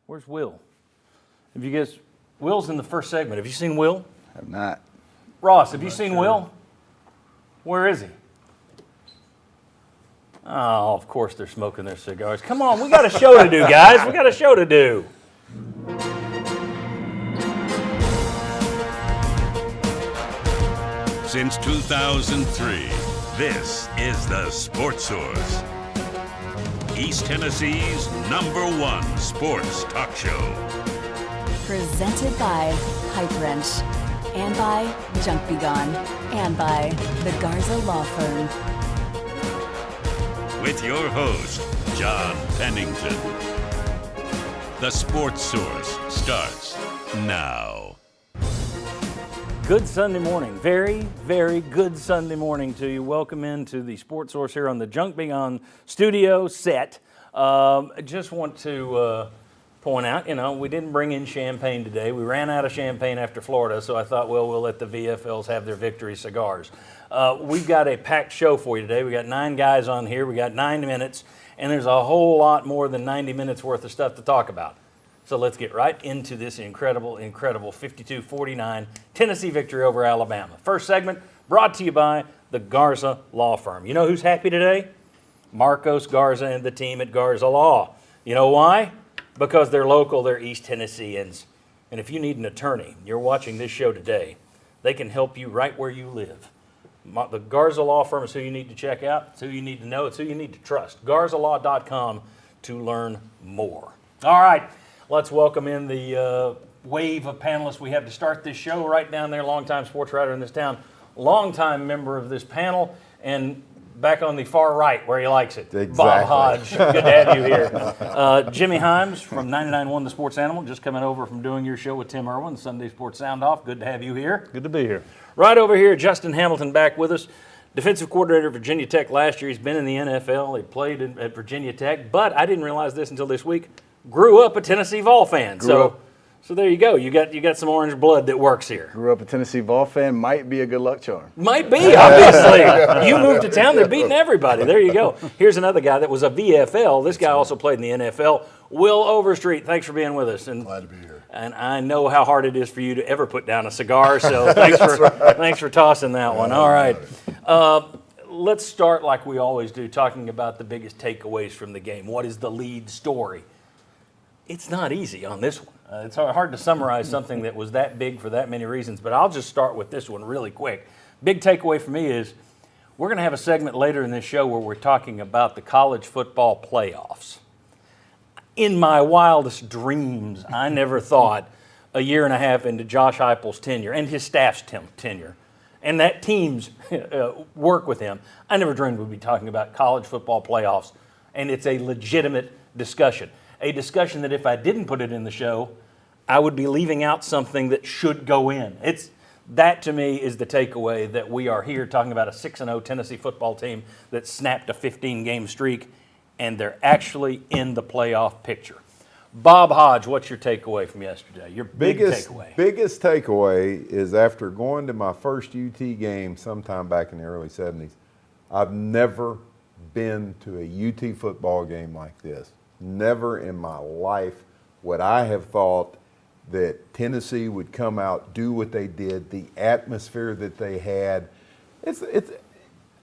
Where's Will? Have you guys? Will's in the first segment. Have you seen Will? Have not. Ross, have you seen Will? Where is he? Oh, of course they're smoking their cigars. Come on, we got a show to do, guys. We got a show to do. Since 2003, this is the Sports Source, East Tennessee's #1 sports talk show. Presented by Hype Wrench, and by Junk Be Gone, and by the Garza Law Firm. With your host, John Pennington. The Sports Source starts now. Good Sunday morning. Very, very good Sunday morning to you. Welcome into the Sports Source here on the Junk Be Gone studio set. I just want to point out, we didn't bring in champagne today. We ran out of champagne after Florida, so I thought, we'll let the VFLs have their victory cigars. We've got a packed show for you today. We got 9 guys on here. We got 9 minutes, and there's a whole lot more than 90 minutes worth of stuff to talk about. So let's get right into this incredible 52-49 Tennessee victory over Alabama. First segment brought to you by the Garza Law Firm. You know who's happy today? Marcos Garza and the team at Garza Law. You know why? Because they're local, they're East Tennesseans. And if you need an attorney, you're watching this show today, they can help you right where you live. The Garza Law Firm is who you need to check out. It's who you need to know. It's who you need to trust. GarzaLaw.com to learn more. All right. Let's welcome in the wave of panelists we have to start this show. Right down there, longtime sports writer in this town, longtime member of this panel, and back on the far right where he likes it, Exactly. Bob Hodge. Good to have you here. Jimmy Himes from 99.1 The Sports Animal, just coming over from doing your show with Tim Irwin, Sunday Sports Sound Off. Good to have you here. Good to be here. Right over here, Justin Hamilton back with us. Defensive coordinator at Virginia Tech last year. He's been in the NFL. He played at Virginia Tech, but I didn't realize this until this week. Grew up a Tennessee Vol fan. So there you go. You got some orange blood that works here. Grew up a Tennessee Vol fan. Might be a good luck charm. Might be, obviously. You moved to town, they're beating everybody. There you go. Here's another guy that was a VFL. This guy also played in the NFL. Will Overstreet, thanks for being with us. And glad to be here. And I know how hard it is for you to ever put down a cigar, so thanks for tossing that one. All right. Let's start like we always do, talking about the biggest takeaways from the game. What is the lead story? It's not easy on this one. It's hard to summarize something that was that big for that many reasons, but I'll just start with this one really quick. Big takeaway for me is we're going to have a segment later in this show where we're talking about the college football playoffs. In my wildest dreams, I never thought a year and a half into Josh Heupel's tenure and his staff's tenure and that team's work with him, I never dreamed we'd be talking about college football playoffs, and it's a legitimate discussion. A discussion that if I didn't put it in the show, I would be leaving out something that should go in. That to me is the takeaway, that we are here talking about a 6-0 Tennessee football team that snapped a 15-game streak, and they're actually in the playoff picture. Bob Hodge, what's your takeaway from yesterday? Your biggest takeaway. Biggest takeaway is after going to my first UT game sometime back in the early 70s, I've never been to a UT football game like this. Never in my life would I have thought that Tennessee would come out, do what they did, the atmosphere that they had. It's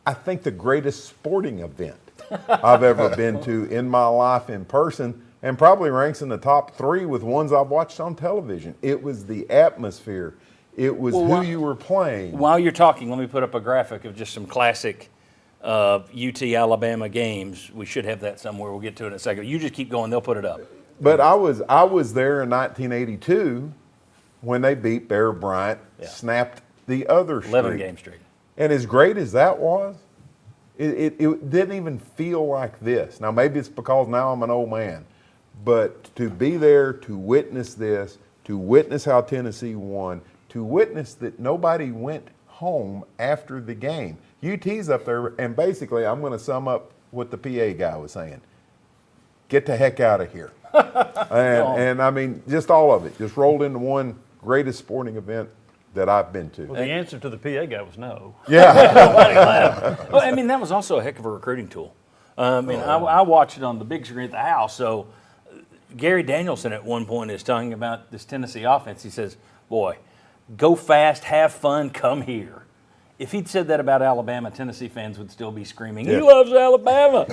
I think, the greatest sporting event I've ever been to in my life in person, and probably ranks in the top 3 with ones I've watched on television. It was the atmosphere. It was who you were playing. While you're talking, let me put up a graphic of just some classic UT Alabama games. We should have that somewhere. We'll get to it in a second. You just keep going. They'll put it up. But I was there in 1982 when they beat Bear Bryant, snapped the other streak. 11-game streak. And as great as that was, it didn't even feel like this. Now, maybe it's because now I'm an old man. But to be there, to witness this, to witness how Tennessee won, to witness that nobody went home after the game. UT's up there, and basically I'm going to sum up what the PA guy was saying. Get the heck out of here. and I mean, just all of it. Just rolled into one greatest sporting event that I've been to. Well, the answer to the PA guy was no. Yeah. Well, I mean, that was also a heck of a recruiting tool. I watched it on the big screen at the house, so Gary Danielson at one point is talking about this Tennessee offense. He says, boy, go fast, have fun, come here. If he'd said that about Alabama, Tennessee fans would still be screaming, he loves Alabama.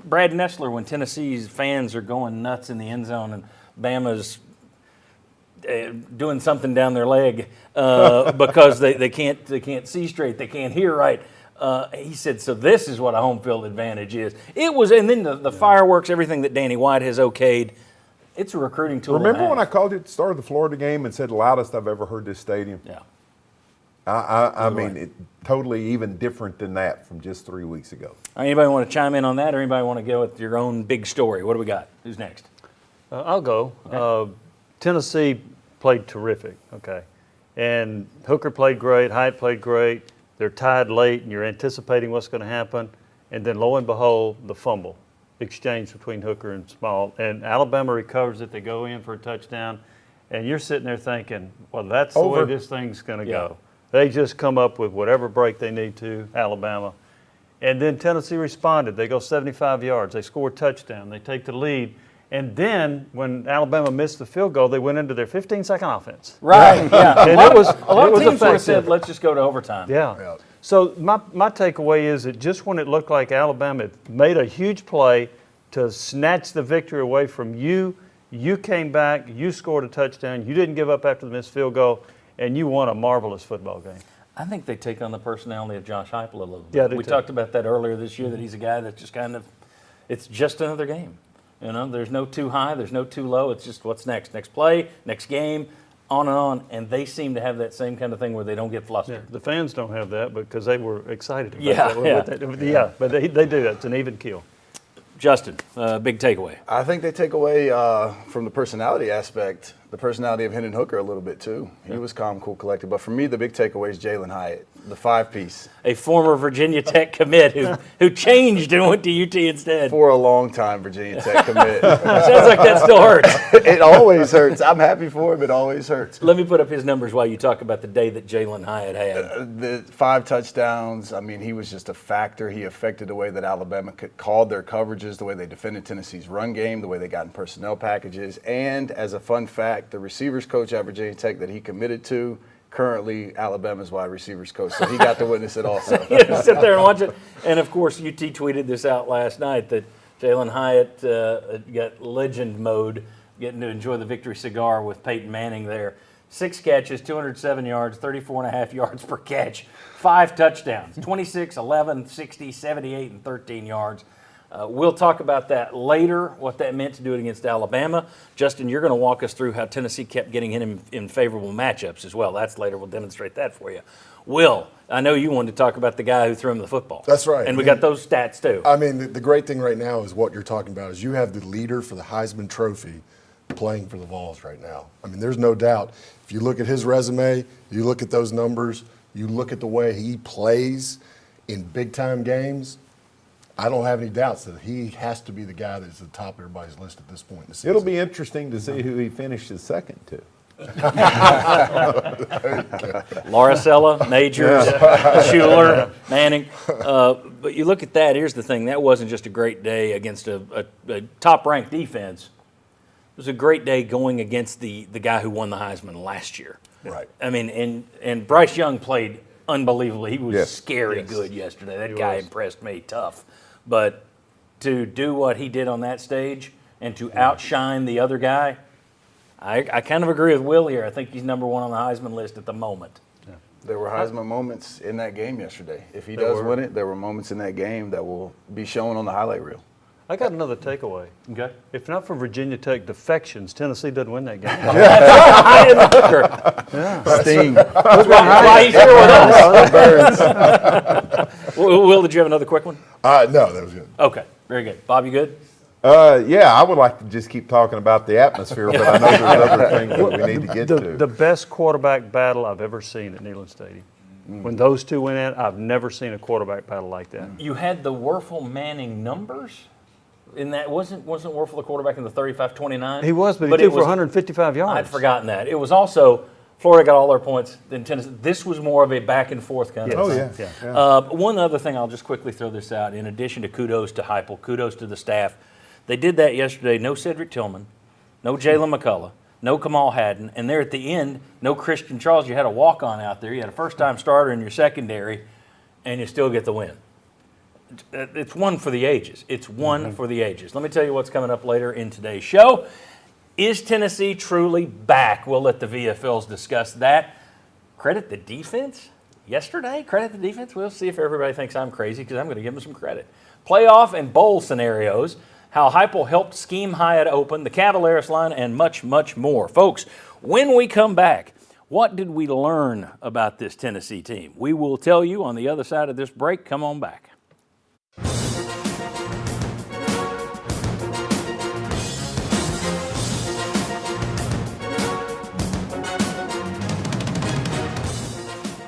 Brad Nessler, when Tennessee's fans are going nuts in the end zone and Bama's doing something down their leg because they can't see straight, they can't hear right. He said, so this is what a home field advantage is. It was, and then the fireworks, everything that Danny White has okayed, it's a recruiting tool. Remember when I called you at the start of the Florida game and said loudest I've ever heard this stadium? Yeah. I mean, it totally even different than that from just 3 weeks ago. Anybody want to chime in on that, or anybody want to go with your own big story? What do we got? Who's next? I'll go. Okay. Tennessee played terrific, okay. And Hooker played great, Hyatt played great. They're tied late, and you're anticipating what's going to happen. And then, lo and behold, the fumble exchange between Hooker and Small. And Alabama recovers it. They go in for a touchdown. And you're sitting there thinking, well, that's the way this thing's going to go. They just come up with whatever break they need to, Alabama. And then Tennessee responded. They go 75 yards. They score a touchdown. They take the lead. And then when Alabama missed the field goal, they went into their 15-second offense. Right, yeah. And it was a lot of teams would have effective. said, let's just go to overtime. Yeah. So my takeaway is that just when it looked like Alabama had made a huge play to snatch the victory away from you, you came back, you scored a touchdown, you didn't give up after the missed field goal, and you won a marvelous football game. I think they take on the personality of Josh Heupel a little bit. Yeah, they we do. talked about that earlier this year, that he's a guy that just kind of, it's just another game. You know, there's no too high, there's no too low. It's just what's next play, next game, on and on. And they seem to have that same kind of thing where they don't get flustered. Yeah, the fans don't have that because they were excited about that. But they do that. It's an even kill. Justin, big takeaway. I think they take away from the personality aspect, the personality of Hendon Hooker a little bit too. He was calm, cool, collected. But for me, the big takeaway is Jalen Hyatt, the 5-piece. A former Virginia Tech commit who changed and went to UT instead. For a long time, Virginia Tech commit. Sounds like that still hurts. It always hurts. I'm happy for him. It always hurts. Let me put up his numbers while you talk about the day that Jalen Hyatt had. The 5 touchdowns, I mean, he was just a factor. He affected the way that Alabama called their coverages, the way they defended Tennessee's run game, the way they got in personnel packages. And as a fun fact, the receivers coach at Virginia Tech that he committed to, currently Alabama's wide receivers coach. So he got to witness it also. Sit there and watch it. And, of course, UT tweeted this out last night that Jalen Hyatt got legend mode, getting to enjoy the victory cigar with Peyton Manning there. 6 catches, 207 yards, 34.5 yards per catch, 5 touchdowns, 26, 11, 60, 78, and 13 yards. We'll talk about that later, what that meant to do it against Alabama. Justin, you're going to walk us through how Tennessee kept getting him in favorable matchups as well. That's later. We'll demonstrate that for you. Will, I know you wanted to talk about the guy who threw him the football. That's right. And we got those stats too. I mean, the great thing right now is what you're talking about is you have the leader for the Heisman Trophy playing for the Vols right now. I mean, there's no doubt. If you look at his resume, you look at those numbers, you look at the way he plays in big-time games, I don't have any doubts that he has to be the guy that's at the top of everybody's list at this point in the season. It'll be interesting to see who he finishes second to. Laricella, Majors, Schuler, Manning. But you look at that, here's the thing. That wasn't just a great day against a top-ranked defense. It was a great day going against the guy who won the Heisman last year. Right. I mean, and Bryce Young played unbelievably. He was scary good yesterday. That guy impressed me tough. But to do what he did on that stage and to outshine the other guy, I kind of agree with Will here. I think he's number 1 on the Heisman list at the moment. Yeah. There were Heisman moments in that game yesterday. If he does win it, there were moments in that game that will be shown on the highlight reel. I got another takeaway. Okay. If not for Virginia Tech defections, Tennessee doesn't win that game. Sting. That's why he's here with us. Will, did you have another quick one? No, that was good. Okay, very good. Bob, you good? Yeah, I would like to just keep talking about the atmosphere, but I know there's other things that we need to get to. The best quarterback battle I've ever seen at Neyland Stadium. When those two went at, I've never seen a quarterback battle like that. You had the Werfel-Manning numbers? In that wasn't Werfel the quarterback in the 35-29? He was, but he threw for 155 yards. I'd forgotten that. It was also Florida got all their points. Then Tennessee. This was more of a back and forth kind of thing. Oh yeah. One other thing, I'll just quickly throw this out. In addition to kudos to Heupel, kudos to the staff. They did that yesterday. No Cedric Tillman, no Jalen McCullough, no Kamal Haddon, and there at the end, no Christian Charles. You had a walk-on out there. You had a first-time starter in your secondary, and you still get the win. It's one for the ages. It's one for the ages. Let me tell you what's coming up later in today's show. Is Tennessee truly back? We'll let the VFLs discuss that. Credit the defense yesterday. Credit the defense. We'll see if everybody thinks I'm crazy because I'm going to give them some credit. Playoff and bowl scenarios, how Heupel helped scheme Hyatt open, the Cavaliers line, and much, much more. Folks, when we come back, what did we learn about this Tennessee team? We will tell you on the other side of this break. Come on back.